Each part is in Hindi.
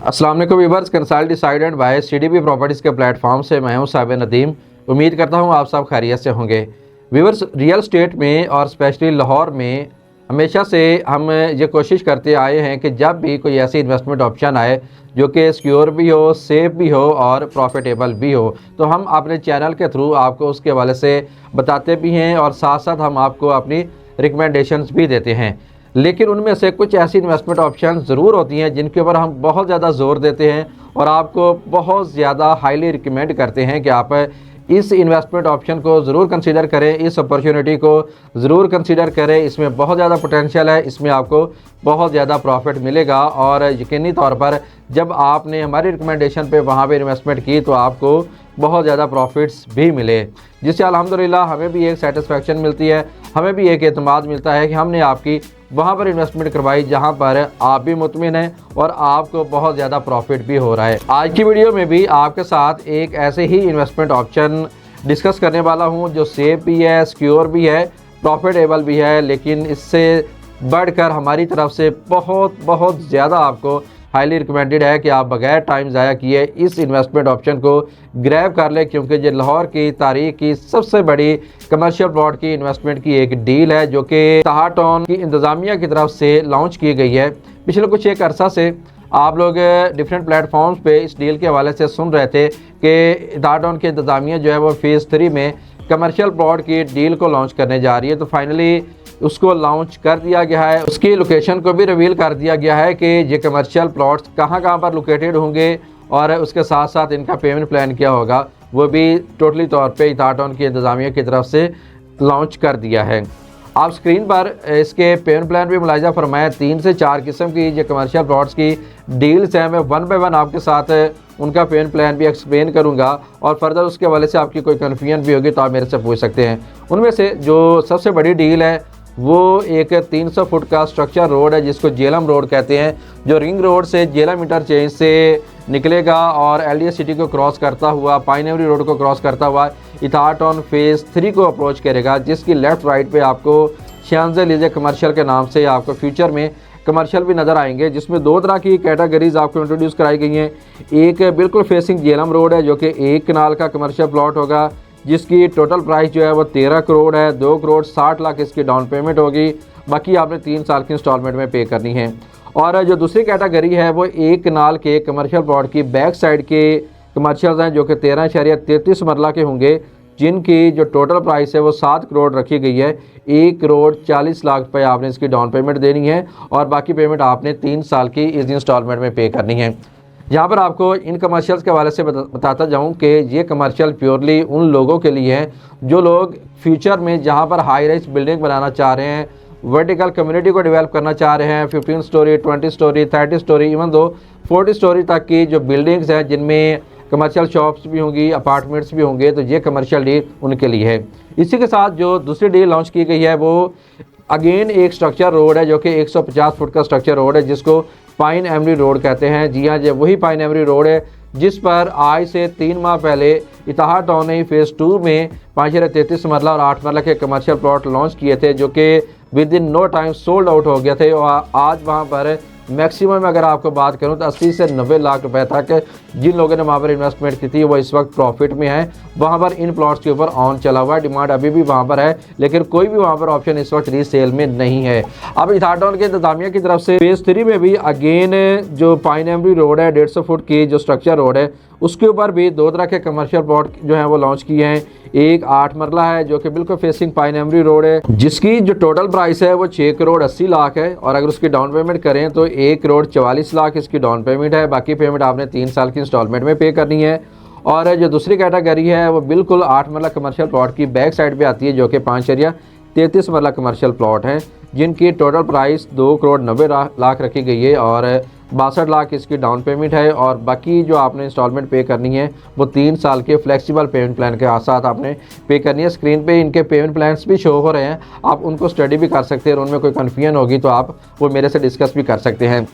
अस्सलाम वालेकुम viewers, consult decided by CDP properties के प्लेटफॉर्म से मैं हूं साबिर नदीम। उम्मीद करता हूं आप सब खैरियत से होंगे। व्यूअर्स, रियल स्टेट में और स्पेशली लाहौर में हमेशा से हम ये कोशिश करते आए हैं कि जब भी कोई ऐसी इन्वेस्टमेंट ऑप्शन आए जो कि सिक्योर भी हो, सेफ़ भी हो और प्रॉफिटेबल भी हो, तो हम अपने चैनल के थ्रू आपको उसके हवाले से बताते भी हैं और साथ साथ हम आपको अपनी रिकमेंडेशंस भी देते हैं। लेकिन उनमें से कुछ ऐसी इन्वेस्टमेंट ऑप्शन ज़रूर होती हैं जिनके ऊपर हम बहुत ज़्यादा ज़ोर देते हैं और आपको बहुत ज़्यादा हाईली रिकमेंड करते हैं कि आप इस इन्वेस्टमेंट ऑप्शन को ज़रूर कंसीडर करें, इस अपॉर्चुनिटी को ज़रूर कंसीडर करें। इसमें बहुत ज़्यादा पोटेंशियल है, इसमें आपको बहुत ज़्यादा प्रॉफिट मिलेगा और यकीनी तौर पर जब आपने हमारी रिकमेंडेशन पे वहाँ पे इन्वेस्टमेंट की तो आपको बहुत ज़्यादा प्रॉफिट्स भी मिले, जिससे अल्हम्दुलिल्लाह हमें भी एक सेटिस्फेक्शन मिलती है, हमें भी एक एतमाद मिलता है कि हमने आपकी वहाँ पर इन्वेस्टमेंट करवाई जहाँ पर आप भी मुतमिन हैं और आपको बहुत ज़्यादा प्रॉफिट भी हो रहा है। आज की वीडियो में भी आपके साथ एक ऐसे ही इन्वेस्टमेंट ऑप्शन डिस्कस करने वाला हूँ जो सेफ भी है, सिक्योर भी है, प्रॉफिटेबल भी है, लेकिन इससे बढ़कर हमारी तरफ से बहुत ज़्यादा आपको हाईली रिकमेंडेड है कि आप बगैर टाइम ज़ाया किए इस इन्वेस्टमेंट ऑप्शन को ग्रैब कर लें, क्योंकि ये लाहौर की तारीख की सबसे बड़ी कमर्शियल प्लॉट की इन्वेस्टमेंट की एक डील है जो कि इताहा टाउन की इंतज़ामिया की तरफ से लॉन्च की गई है। पिछले कुछ एक अरसा से आप लोग डिफरेंट प्लेटफॉर्म्स पे इस डील के हवाले से सुन रहे थे कि इताहा टाउन की इंतज़ामिया जो है वो फेज़ 3 में कमर्शियल प्लॉट की डील को लॉन्च करने जा रही है। तो फाइनली उसको लॉन्च कर दिया गया है, उसकी लोकेशन को भी रिवील कर दिया गया है कि ये कमर्शियल प्लॉट्स कहाँ पर लोकेटेड होंगे और उसके साथ साथ इनका पेमेंट प्लान क्या होगा वो भी टोटली तौर पे इताहा टाउन की इंतज़ामिया की तरफ से लॉन्च कर दिया है। आप स्क्रीन पर इसके पेमेंट प्लान भी मुलाहिजा फरमाया। 3 से 4 किस्म की जो कमर्शियल प्लॉट्स की डील्स हैं, मैं 1 बाय 1 आपके साथ उनका पेमेंट प्लान भी एक्सप्लेन करूंगा और फर्दर उसके हवाले से आपकी कोई कन्फ्यूजन भी होगी तो आप मेरे से पूछ सकते हैं। उनमें से जो सबसे बड़ी डील है वो एक 300 फुट का स्ट्रक्चर रोड है जिसको जेलम रोड कहते हैं, जो रिंग रोड से जेलम इंटरचेंज से निकलेगा और एलडीएस सिटी को क्रॉस करता हुआ, पाइन एवरी रोड को क्रॉस करता हुआ इताहा टाउन फेज़ 3 को अप्रोच करेगा, जिसकी लेफ़्ट राइट पे आपको शांज़-एलिज़े कमर्शियल के नाम से आपको फ्यूचर में कमर्शियल भी नज़र आएंगे, जिसमें 2 तरह की कैटेगरीज आपको इंट्रोड्यूस कराई गई हैं। एक बिल्कुल फेसिंग जेलम रोड है जो कि 1 कनाल का कमर्शियल प्लॉट होगा, जिसकी टोटल प्राइस जो है वो 13 करोड़ है। 2 करोड़ 60 लाख इसकी डाउन पेमेंट होगी, बाकी आपने 3 साल की इंस्टॉलमेंट में पे करनी है। और जो दूसरी कैटेगरी है वो 1 कनाल के कमर्शियल प्लॉट की बैक साइड के कमर्शियल्स हैं जो कि 13.33 मरला के होंगे, जिनकी जो टोटल प्राइस है वो 7 करोड़ रखी गई है। 1 करोड़ 40 लाख रुपये आपने इसकी डाउन पेमेंट देनी है और बाकी पेमेंट आपने 3 साल की इस इंस्टॉलमेंट में पे करनी है। यहाँ पर आपको इन कमर्शियल्स के हवाले से बताता जाऊँ कि ये कमर्शियल प्योरली उन लोगों के लिए हैं जो लोग फ्यूचर में जहाँ पर हाई राइज बिल्डिंग बनाना चाह रहे हैं, वर्टिकल कम्युनिटी को डेवलप करना चाह रहे हैं। 15 story, 20 story, 30 story, even though 40 story तक की जो बिल्डिंग्स हैं जिनमें कमर्शियल शॉप्स भी होंगी, अपार्टमेंट्स भी होंगे, तो ये कमर्शियल डील उनके लिए है। इसी के साथ जो दूसरी डील लॉन्च की गई है वो अगेन एक स्ट्रक्चर रोड है जो कि 150 फुट का स्ट्रक्चर रोड है जिसको पाइन एवरी रोड कहते हैं। जी हाँ, जो वही पाइन एवरी रोड है जिस पर आज से 3 माह पहले इताहा टाउन ने फेज़ 2 में 5.33 मरला और 8 मरला के कमर्शियल प्लॉट लॉन्च किए थे जो कि within no time sold out हो गए थे। और आज वहाँ पर मैक्सिमम अगर आपको बात करूं तो 80 से 90 लाख रुपए तक जिन लोगों ने वहाँ पर इन्वेस्टमेंट की थी वो इस वक्त प्रॉफिट में है। वहाँ पर इन प्लॉट्स के ऊपर ऑन चला हुआ है, डिमांड अभी भी वहाँ पर है, लेकिन कोई भी वहाँ पर ऑप्शन इस वक्त रीसेल में नहीं है। अब इताहा टाउन के इंतज़ामिया की तरफ से फेज़ 3 में भी अगेन जो पाइन एवरी रोड है 150 फुट की जो स्ट्रक्चर रोड है उसके ऊपर भी 2 तरह के कमर्शियल प्लॉट जो हैं वो लॉन्च किए हैं। एक 8 मरला है जो कि बिल्कुल फेसिंग पाइन एवरी रोड है, जिसकी जो टोटल प्राइस है वो 6 करोड़ 80 लाख है और अगर उसकी डाउन पेमेंट करें तो 1 करोड़ 44 लाख इसकी डाउन पेमेंट है। बाकी पेमेंट आपने 3 साल की इंस्टॉलमेंट में पे करनी है। और जो दूसरी कैटेगरी है वो बिल्कुल 8 मरला कमर्शियल प्लॉट की बैक साइड पे आती है जो कि 5.33 मरला कमर्शियल प्लॉट है, जिनकी टोटल प्राइस 2 करोड़ 90 लाख रखी गई है और 62 लाख इसकी डाउन पेमेंट है। और बाकी जो आपने इंस्टॉलमेंट पे करनी है वो 3 साल के फ्लेक्सिबल पेमेंट प्लान के साथ आपने पे करनी है। स्क्रीन पे इनके पेमेंट प्लान्स भी शो हो रहे हैं, आप उनको स्टडी भी कर सकते हैं और उनमें कोई कन्फ्यूजन होगी तो आप वो मेरे से डिस्कस भी कर सकते हैं।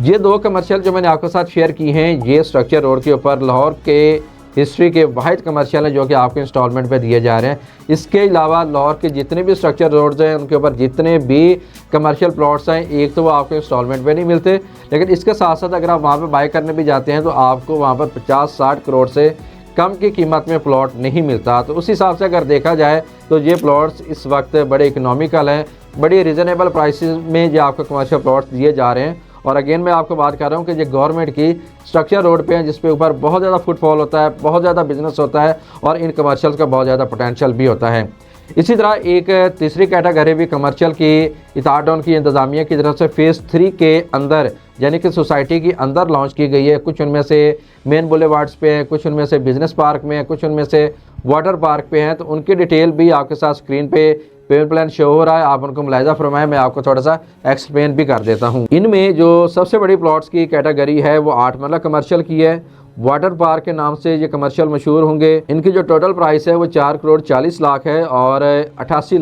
ये 2 कमर्शियल जो मैंने आपके साथ शेयर की हैं ये स्ट्रक्चर रोड के ऊपर लाहौर के हिस्ट्री के वाहिद कमर्शियल हैं जो कि आपको इंस्टॉलमेंट पे दिए जा रहे हैं। इसके अलावा लाहौर के जितने भी स्ट्रक्चर रोड्स हैं उनके ऊपर जितने भी कमर्शियल प्लॉट्स हैं, एक तो वो आपको इंस्टॉलमेंट पे नहीं मिलते, लेकिन इसके साथ साथ अगर आप वहाँ पे बाय करने भी जाते हैं तो आपको वहाँ पर 50-60 करोड़ से कम की कीमत में प्लॉट नहीं मिलता। तो उस हिसाब से अगर देखा जाए तो ये प्लॉट्स इस वक्त बड़े इकोनॉमिकल हैं, बड़ी रिजनेबल प्राइसेस में जो आपको कमर्शियल प्लॉट्स दिए जा रहे हैं। और अगेन मैं आपको बात कर रहा हूँ कि ये गवर्नमेंट की स्ट्रक्चर रोड पे है जिस पे ऊपर बहुत ज़्यादा फुटफॉल होता है, बहुत ज़्यादा बिजनेस होता है और इन कमर्शियल्स का बहुत ज़्यादा पोटेंशियल भी होता है। इसी तरह एक तीसरी कैटेगरी भी कमर्शियल की इतारडाउन की इंतज़ामिया की तरफ से फ़ेज़ 3 के अंदर यानी कि सोसाइटी के अंदर लॉन्च की गई है। कुछ उनमें से मेन बुलेवार्ड्स पे हैं, कुछ उनमें से बिज़नेस पार्क में हैं, कुछ उनमें से वाटर पार्क पे हैं। तो उनकी डिटेल भी आपके साथ स्क्रीन पे पेमेंट प्लान शो हो रहा है, आप उनको मुलाहिजा फरमाएं, मैं आपको थोड़ा सा एक्सप्लेन भी कर देता हूँ। इनमें जो सबसे बड़ी प्लॉट्स की कैटेगरी है वो 8 मरला कमर्शियल की है। वाटर पार्क के नाम से ये कमर्शियल मशहूर होंगे। इनकी जो टोटल प्राइस है वो 4 करोड़ 40 लाख है और 88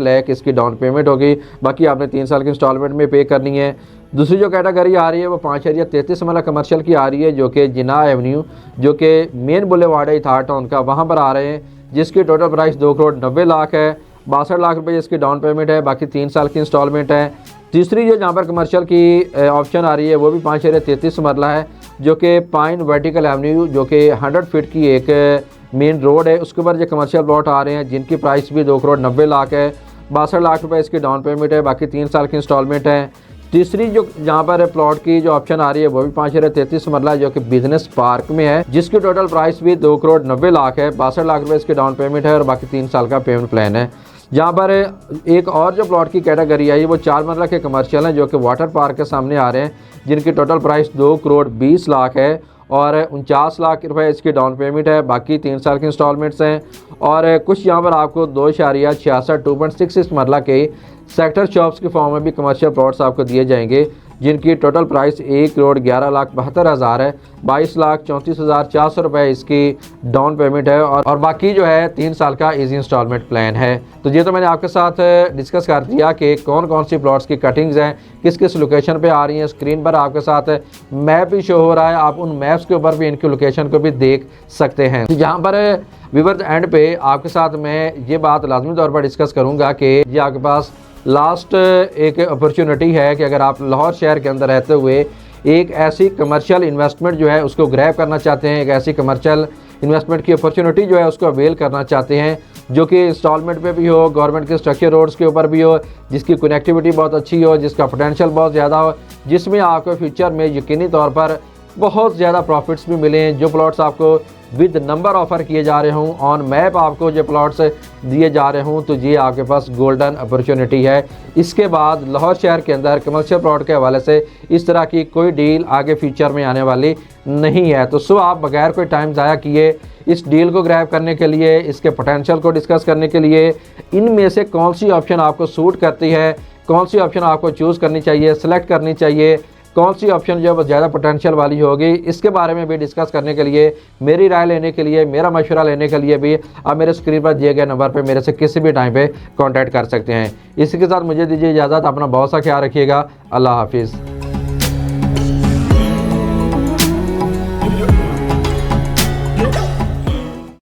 लाख इसकी डाउन पेमेंट होगी। बाकी आपने 3 साल की इंस्टॉलमेंट में पे करनी है। दूसरी जो कैटेगरी आ रही है वो 5 एरिया 33 मरला कमर्शियल की आ रही है जो कि जिना एवेन्यू जो कि मेन बुलेवार्ड है इथार टाउन का, वहाँ पर आ रहे हैं, जिसकी टोटल प्राइस 2 करोड़ 90 लाख है। 62 लाख रुपए इसकी डाउन पेमेंट है, बाकी 3 साल की इंस्टॉलमेंट है। तीसरी जो जहाँ पर कमर्शियल की ऑप्शन आ रही है वो भी 5 एरिया 33 मरला है जो कि पाइन वर्टिकल एवेन्यू जो कि 100 फीट की एक मेन रोड है, उसके ऊपर जो कमर्शियल प्लॉट आ रहे हैं जिनकी प्राइस भी 2 करोड़ 90 लाख है। 62 लाख रुपए इसकी डाउन पेमेंट है, बाकी 3 साल की इंस्टॉलमेंट है। तीसरी जो जहाँ पर प्लॉट की जो ऑप्शन आ रही है वो भी 5 एरिया 33 मरला जो कि बिजनेस पार्क में है, जिसकी टोटल प्राइस भी 2 करोड़ 90 लाख है। 62 लाख रुपए इसकी डाउन पेमेंट है और बाकी 3 साल का पेमेंट प्लान है। यहाँ पर एक और जो प्लॉट की कैटेगरी आई है वो 4 मरला के कमर्शियल हैं जो कि वाटर पार्क के सामने आ रहे हैं, जिनकी टोटल प्राइस 2 करोड़ 20 लाख है और 49 लाख रुपए इसकी डाउन पेमेंट है, बाकी 3 साल की इंस्टॉलमेंट्स हैं। और कुछ यहाँ पर आपको 2.66 मरला के सेक्टर शॉप्स के फॉर्म में भी कमर्शियल प्लॉट्स आपको दिए जाएंगे, जिनकी टोटल प्राइस 1 करोड़ 11,72,000 है। 22,34,400 रुपये इसकी डाउन पेमेंट है और बाकी जो है 3 साल का इजी इंस्टॉलमेंट प्लान है। तो ये तो मैंने आपके साथ डिस्कस कर दिया कि कौन कौन सी प्लॉट्स की कटिंग्स हैं, किस किस लोकेशन पे आ रही हैं। स्क्रीन पर आपके साथ मैप भी शो हो रहा है, आप उन मैप्स के ऊपर भी इनकी लोकेशन को भी देख सकते हैं। तो यहाँ पर व्यूअर्स एंड पे आपके साथ मैं ये बात लाजमी तौर पर डिस्कस करूँगा कि ये आपके पास लास्ट एक अपॉर्चुनिटी है कि अगर आप लाहौर शहर के अंदर रहते हुए एक ऐसी कमर्शियल इन्वेस्टमेंट जो है उसको ग्रैब करना चाहते हैं, एक ऐसी कमर्शियल इन्वेस्टमेंट की अपॉर्चुनिटी जो है उसको अवेल करना चाहते हैं जो कि इंस्टॉलमेंट पे भी हो, गवर्नमेंट के स्ट्रक्चर रोड्स के ऊपर भी हो, जिसकी कनेक्टिविटी बहुत अच्छी हो, जिसका पोटेंशियल बहुत ज़्यादा हो, जिसमें आपको फ्यूचर में यकीनी तौर पर बहुत ज़्यादा प्रॉफिट्स भी मिलें। जो प्लॉट्स आपको विद नंबर ऑफ़र किए जा रहे हों, ऑन मैप आपको जो प्लॉट्स दिए जा रहे हों, तो ये आपके पास गोल्डन अपॉर्चुनिटी है। इसके बाद लाहौर शहर के अंदर कमर्शियल प्लॉट के हवाले से इस तरह की कोई डील आगे फ्यूचर में आने वाली नहीं है। तो सो आप बगैर कोई टाइम ज़ाया किए इस डील को ग्रैब करने के लिए, इसके पोटेंशियल को डिस्कस करने के लिए, इनमें से कौन सी ऑप्शन आपको सूट करती है, कौन सी ऑप्शन आपको चूज़ करनी चाहिए, सेलेक्ट करनी चाहिए, कौन सी ऑप्शन जो है ज़्यादा पोटेंशियल वाली होगी, इसके बारे में भी डिस्कस करने के लिए, मेरी राय लेने के लिए, मेरा मशवरा लेने के लिए भी आप मेरे स्क्रीन पर दिए गए नंबर पे मेरे से किसी भी टाइम पे कांटेक्ट कर सकते हैं। इसी के साथ मुझे दीजिए इजाज़त, अपना बहुत सा ख्याल रखिएगा। अल्लाह हाफिज़।